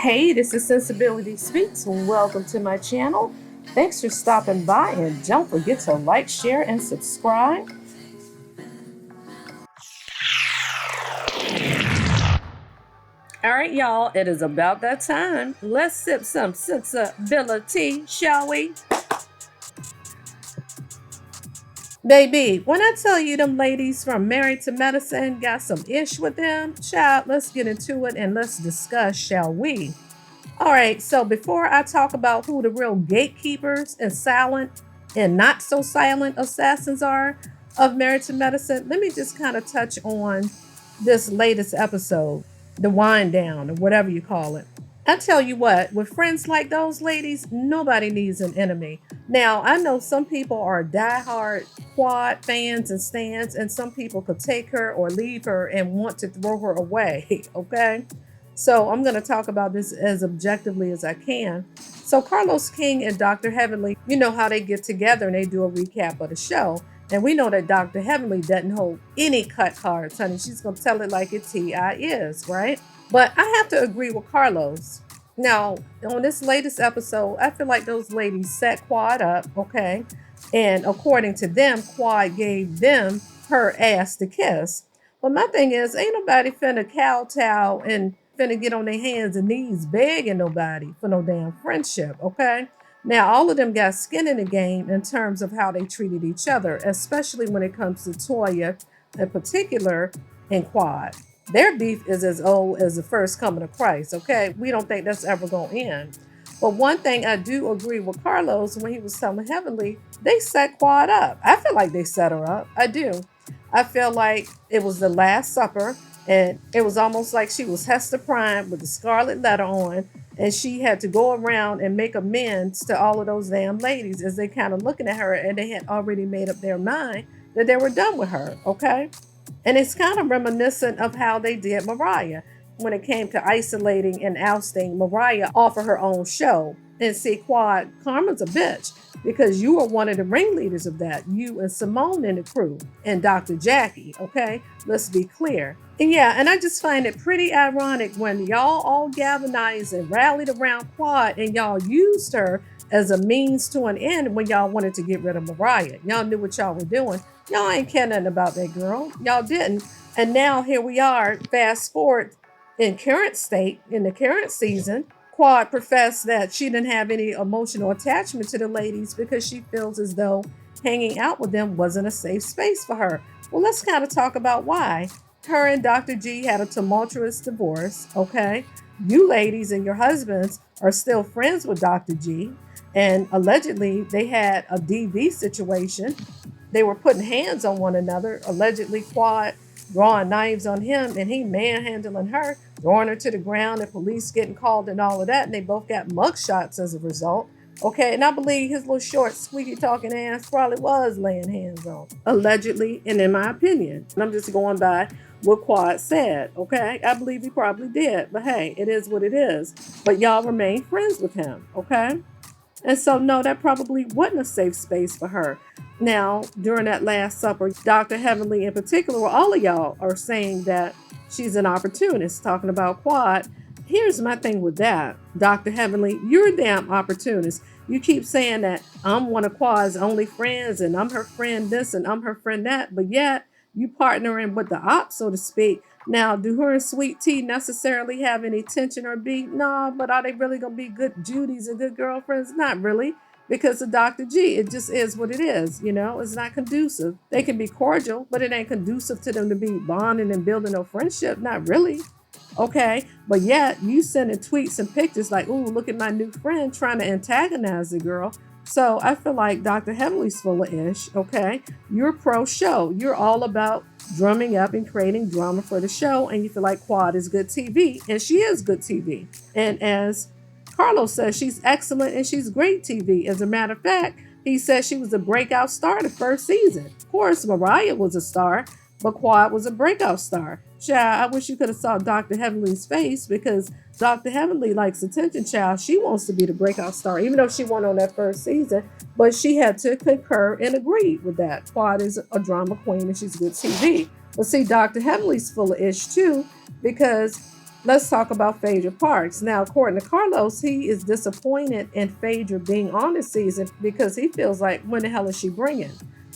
Hey, this is Sensibility Speaks. Welcome to my channel. Thanks for stopping by, and don't forget to like, share, and subscribe. All right, y'all, it is about that time. Let's sip some sensibility, shall we? Baby, when I tell you them ladies from Married to Medicine got some ish with them, child, let's get into it and let's discuss, shall we? All right, so before I talk about who the real gatekeepers and silent and not so silent assassins are of Married to Medicine, let me just kind of touch on this latest episode, the wind down, or whatever you call it. I tell you what, with friends like those ladies, nobody needs an enemy. Now, I know some people are diehard quad fans and stands, and some people could take her or leave her and want to throw her away, okay? So I'm going to talk about this as objectively as I can. So Carlos King and Dr. Heavenly, you know how they get together and they do a recap of the show. And we know that Dr. Heavenly doesn't hold any cut cards, honey. She's going to tell it like it T.I. is, right? But I have to agree with Carlos. Now, on this latest episode, I feel like those ladies set Quad up, okay? And according to them, Quad gave them her ass to kiss. But my thing is, ain't nobody finna kowtow and finna get on their hands and knees begging nobody for no damn friendship, okay? Now, all of them got skin in the game in terms of how they treated each other, especially when it comes to Toya in particular and Quad. Their beef is as old as the first coming of Christ, okay? We don't think that's ever going to end. But one thing I do agree with Carlos when he was telling Heavenly, they set Quad up. I feel like they set her up. I do. I feel like it was the Last Supper, and it was almost like she was Hester Prime with the scarlet letter on, and she had to go around and make amends to all of those damn ladies as they kind of looking at her, and they had already made up their mind that they were done with her, okay? And it's kind of reminiscent of how they did Mariah when it came to isolating and ousting Mariah off of her own show. And see, Quad, Karma's a bitch because you are one of the ringleaders of that. You and Simone and the crew and Dr. Jackie, okay? Let's be clear. And yeah, and I just find it pretty ironic when y'all all galvanized and rallied around Quad and y'all used her as a means to an end when y'all wanted to get rid of Mariah. Y'all knew what y'all were doing. Y'all ain't care nothing about that girl. Y'all didn't. And now here we are, fast forward in current state, in the current season, Quad professed that she didn't have any emotional attachment to the ladies because she feels as though hanging out with them wasn't a safe space for her. Well, let's kind of talk about why. Her and Dr. G had a tumultuous divorce, okay? You ladies and your husbands are still friends with Dr. G, and allegedly they had a DV situation. They were putting hands on one another, allegedly Quad drawing knives on him and he manhandling her, throwing her to the ground, and police getting called and all of that. And they both got mugshots as a result. Okay, and I believe his little short, squeaky talking ass probably was laying hands on, allegedly, and in my opinion. And I'm just going by what Quad said, okay? I believe he probably did, but hey, it is what it is. But y'all remain friends with him, okay? And so, no, that probably wasn't a safe space for her. Now, during that Last Supper, Dr. Heavenly in particular, well, all of y'all are saying that she's an opportunist, talking about Quad. Here's my thing with that. Dr. Heavenly, you're a damn opportunist. You keep saying that I'm one of Quad's only friends and I'm her friend this and I'm her friend that, but yet you partnering with the op, so to speak. Now, do her and Sweet Tea necessarily have any tension or beef? No, but are they really going to be good Judies and good girlfriends? Not really, because of Dr. G. It just is what it is, you know? It's not conducive. They can be cordial, but it ain't conducive to them to be bonding and building a friendship. Not really. Okay, but yet you sending tweets and pictures like, ooh, look at my new friend trying to antagonize the girl. So I feel like Dr. Heavenly's full of ish, okay? You're pro show. You're all about drumming up and creating drama for the show, and you feel like Quad is good TV, and she is good TV. And as Carlos says, she's excellent and she's great TV. As a matter of fact, he said she was a breakout star the first season. Of course, Mariah was a star, but Quad was a breakout star. Child, I wish you could have saw Dr. Heavenly's face because Dr. Heavenly likes attention, child. She wants to be the breakout star, even though she won on that first season. But she had to concur and agree with that. Quad is a drama queen and she's good TV. But see, Dr. Heavenly's full of ish too because Let's talk about Phaedra Parks. Now, according to Carlos, he is disappointed in Phaedra being on this season because he feels like, when the hell is she bringing?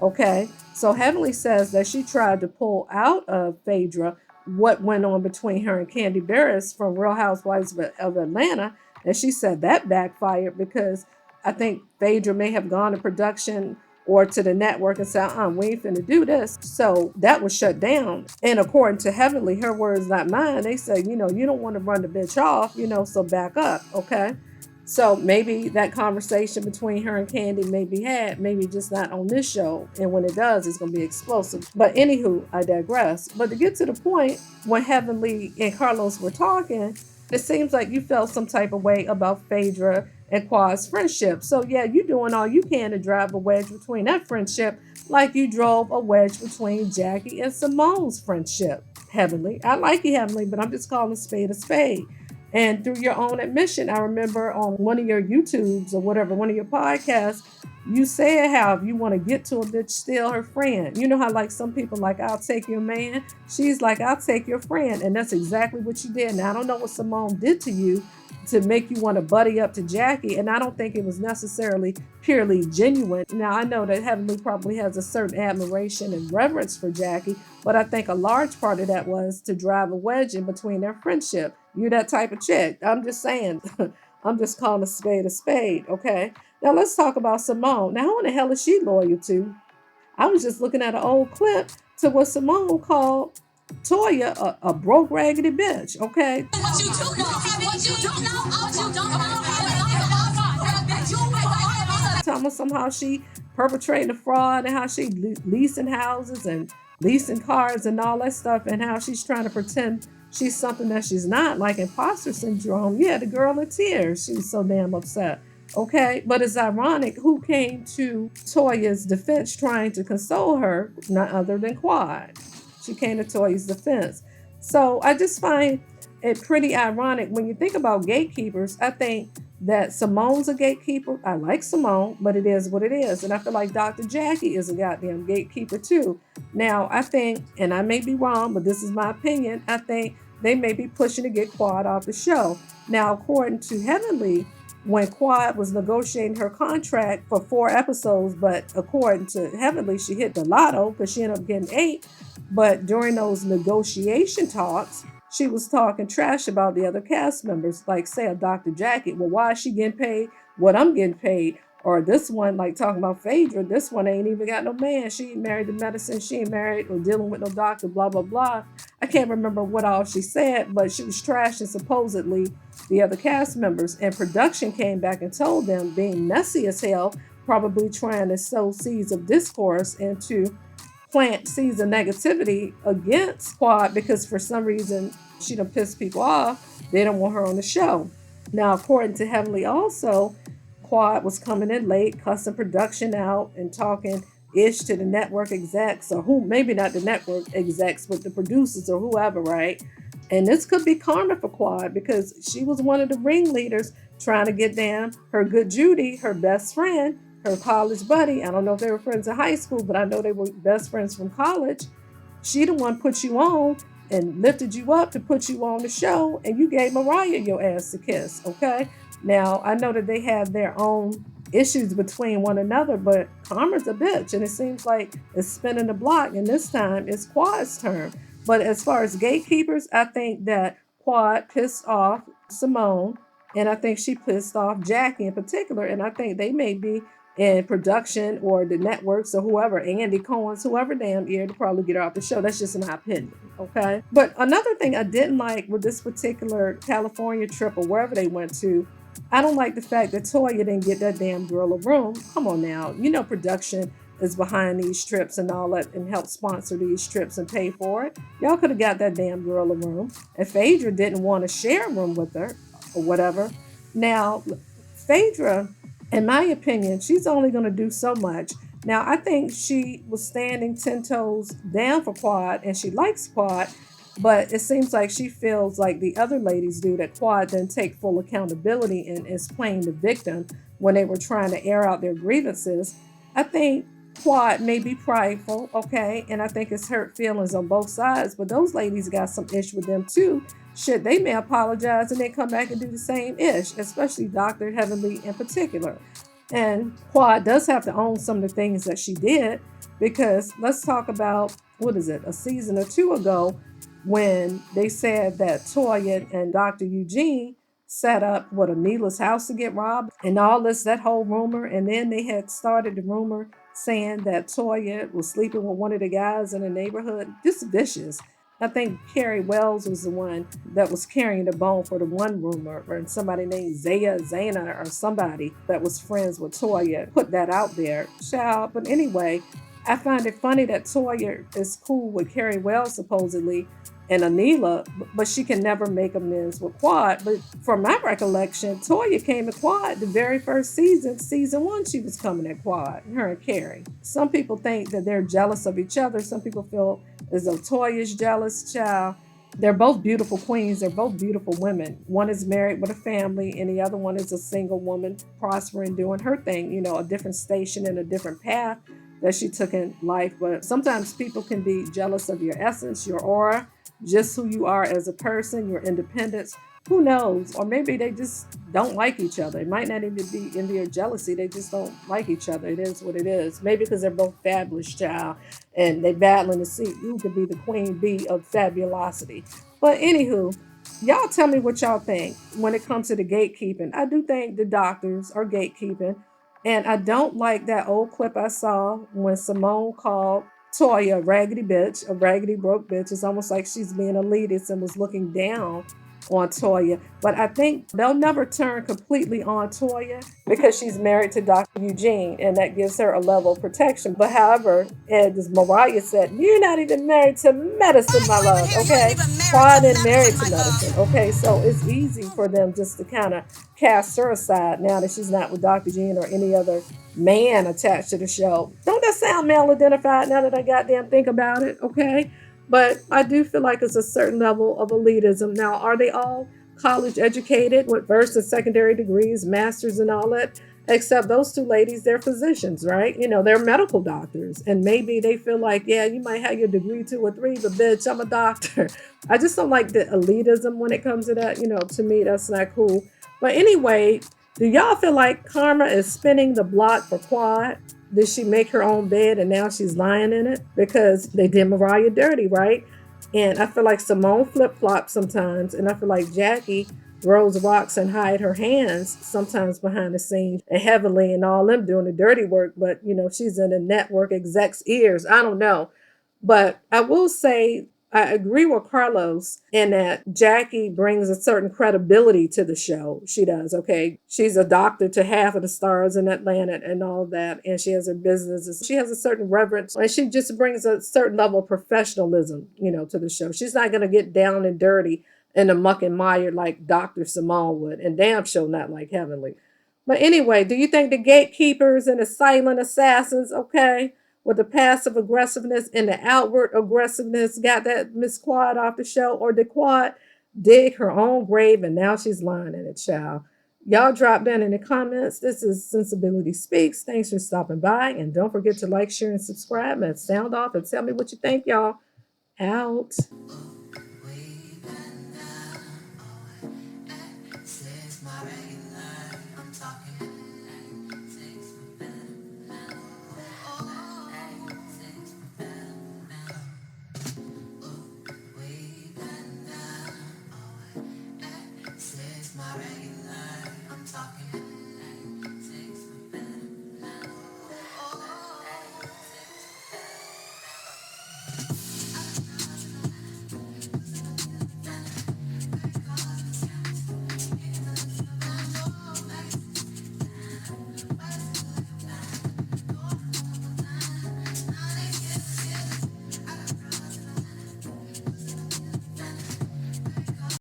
Okay, so Heavenly says that she tried to pull out of Phaedra what went on between her and Candy Barris from Real Housewives of Atlanta, and she said that backfired because I think Phaedra may have gone to production or to the network and said, we ain't finna do this. So that was shut down. And according to Heavenly, her words, not mine, they said, you don't want to run the bitch off, so back up, okay? So maybe that conversation between her and Candy may be had, maybe just not on this show. And when it does, it's going to be explosive. But anywho, I digress. But to get to the point, when Heavenly and Carlos were talking, it seems like you felt some type of way about Phaedra and Quad's friendship. So yeah, you're doing all you can to drive a wedge between that friendship, like you drove a wedge between Jackie and Simone's friendship. Heavenly, I like you, Heavenly, but I'm just calling a spade a spade. And through your own admission, I remember on one of your YouTubes or whatever, one of your podcasts, you said how if you want to get to a bitch, steal her friend. You know how like some people like, I'll take your man. She's like, I'll take your friend. And that's exactly what you did. Now, I don't know what Simone did to you to make you want to buddy up to Jackie. And I don't think it was necessarily purely genuine. Now, I know that Heavenly probably has a certain admiration and reverence for Jackie, but I think a large part of that was to drive a wedge in between their friendship. You're that type of chick. I'm just saying. I'm just calling a spade, okay? Now let's talk about Simone. Now, who in the hell is she loyal to? I was just looking at an old clip to what Simone called Toya a broke raggedy bitch, okay? What you don't know, what you don't know, what you don't know. Tell me somehow she perpetrating a fraud and how she leasing houses and leasing cars and all that stuff, and how she's trying to pretend she's something that she's not, like imposter syndrome. Yeah, the girl in tears. She's so damn upset. Okay, but it's ironic who came to Toya's defense trying to console her, not other than Quad. She came to Toya's defense. So I just find it pretty ironic when you think about gatekeepers. I think that Simone's a gatekeeper. I like Simone, but it is what it is. And I feel like Dr. Jackie is a goddamn gatekeeper too. Now, I think, and I may be wrong, but this is my opinion, I think they may be pushing to get Quad off the show. Now, according to Heavenly, when Quad was negotiating her contract for 4 episodes, but according to Heavenly, she hit the lotto because she ended up getting 8. But during those negotiation talks, she was talking trash about the other cast members, like say a Dr. Jackie. Well, why is she getting paid what I'm getting paid? Or this one, like talking about Phaedra, this one ain't even got no man. She ain't married to medicine. She ain't married or dealing with no doctor, blah, blah, blah. I can't remember what all she said, but she was trashing supposedly the other cast members. And production came back and told them, being messy as hell, probably trying to sow seeds of discourse and to plant seeds of negativity against Quad because for some reason she done pissed people off. They don't want her on the show. Now, according to Heavenly also, Quad was coming in late, cussing production out and talking ish to the network execs, or who, maybe not the network execs, but the producers or whoever, right? And this could be karma for Quad because she was one of the ringleaders trying to get down her good Judy, her best friend, her college buddy. I don't know if they were friends in high school, but I know they were best friends from college. She the one put you on and lifted you up to put you on the show, and you gave Mariah your ass to kiss, okay? Now, I know that they have their own issues between one another, but karma's a bitch, and it seems like it's spinning the block, and this time it's Quad's turn. But as far as gatekeepers, I think that Quad pissed off Simone, and I think she pissed off Jackie in particular, and I think they may be in production or the networks or whoever, Andy Cohen's, whoever damn ear to probably get her off the show. That's just my opinion, okay? But another thing I didn't like with this particular California trip or wherever they went to, I don't like the fact that Toya didn't get that damn girl a room. Come on now. You know production is behind these trips and all that and help sponsor these trips and pay for it. Y'all could have got that damn girl a room. If Phaedra didn't want to share a room with her or whatever. Now, Phaedra, in my opinion, she's only going to do so much. Now, I think she was standing 10 toes down for Quad and she likes Quad, but it seems like she feels like the other ladies do, that Quad didn't take full accountability and is playing the victim when they were trying to air out their grievances. I think Quad may be prideful, okay, and I think it's hurt feelings on both sides, but those ladies got some issue with them too shit, they may apologize and then come back and do the same ish, especially Dr. Heavenly in particular. And Quad does have to own some of the things that she did, because let's talk about, what is it, a season or two ago, when they said that Toya and Dr. Eugene set up what, a Neela's house to get robbed and all this, that whole rumor. And then they had started the rumor saying that Toya was sleeping with one of the guys in the neighborhood. Just vicious. I think Carrie Wells was the one that was carrying the bone for the one rumor, or somebody named Zana, or somebody that was friends with Toya put that out there. Child. But anyway, I find it funny that Toya is cool with Carrie Wells supposedly and Anila, but she can never make amends with Quad. But from my recollection, Toya came at Quad the very first season. Season one, she was coming at Quad, her and Carrie. Some people think that they're jealous of each other. Some people feel as though Toya's jealous. Child. They're both beautiful queens. They're both beautiful women. One is married with a family, and the other one is a single woman prospering, doing her thing, a different station and a different path that she took in life. But sometimes people can be jealous of your essence, your aura, just who you are as a person, your independence. Who knows? Or maybe they just don't like each other. It might not even be envy or jealousy. They just don't like each other. It is what it is. Maybe because they're both fabulous, child, and they battling to see who could be the queen bee of fabulosity. But anywho, y'all tell me what y'all think when it comes to the gatekeeping. I do think the doctors are gatekeeping. And I don't like that old clip I saw when Simone called Toya a raggedy bitch, a raggedy broke bitch. It's almost like she's being elitist and was looking down on Toya. But I think they'll never turn completely on Toya because she's married to Dr. Eugene, and that gives her a level of protection. But however, as Mariah said, you're not even married to medicine, my love, okay? Quad and married to medicine, okay? So it's easy for them just to kind of cast her aside now that she's not with Dr. Eugene or any other man attached to the show. Don't that sound male identified now that I goddamn think about it? Okay. But I do feel like it's a certain level of elitism. Now, are they all college educated with first and secondary degrees, masters, and all that? Except those two ladies, they're physicians, right? They're medical doctors. And maybe they feel like, yeah, you might have your degree 2 or 3, but bitch, I'm a doctor. I just don't like the elitism when it comes to that. To me, that's not cool. But anyway, do y'all feel like Karma is spinning the block for Quad? Did she make her own bed and now she's lying in it? Because they did Mariah dirty, right? And I feel like Simone flip flops sometimes. And I feel like Jackie throws rocks and hide her hands sometimes behind the scenes. And Heavenly and all them doing the dirty work. But, she's in the network exec's ears. I don't know. But I will say I agree with Carlos in that Jackie brings a certain credibility to the show. She does, okay? She's a doctor to half of the stars in Atlanta and all that, and she has her businesses. She has a certain reverence, and she just brings a certain level of professionalism, to the show. She's not going to get down and dirty in the muck and mire like Dr. Simone would, and damn sure not like Heavenly. But anyway, do you think the gatekeepers and the silent assassins, okay, with the passive aggressiveness and the outward aggressiveness got that Miss Quad off the show? Or did Quad dig her own grave and now she's lying in it, child? Y'all drop down in the comments. This is Sensibility Speaks. Thanks for stopping by. And don't forget to like, share, and subscribe, and sound off and tell me what you think, y'all. Out.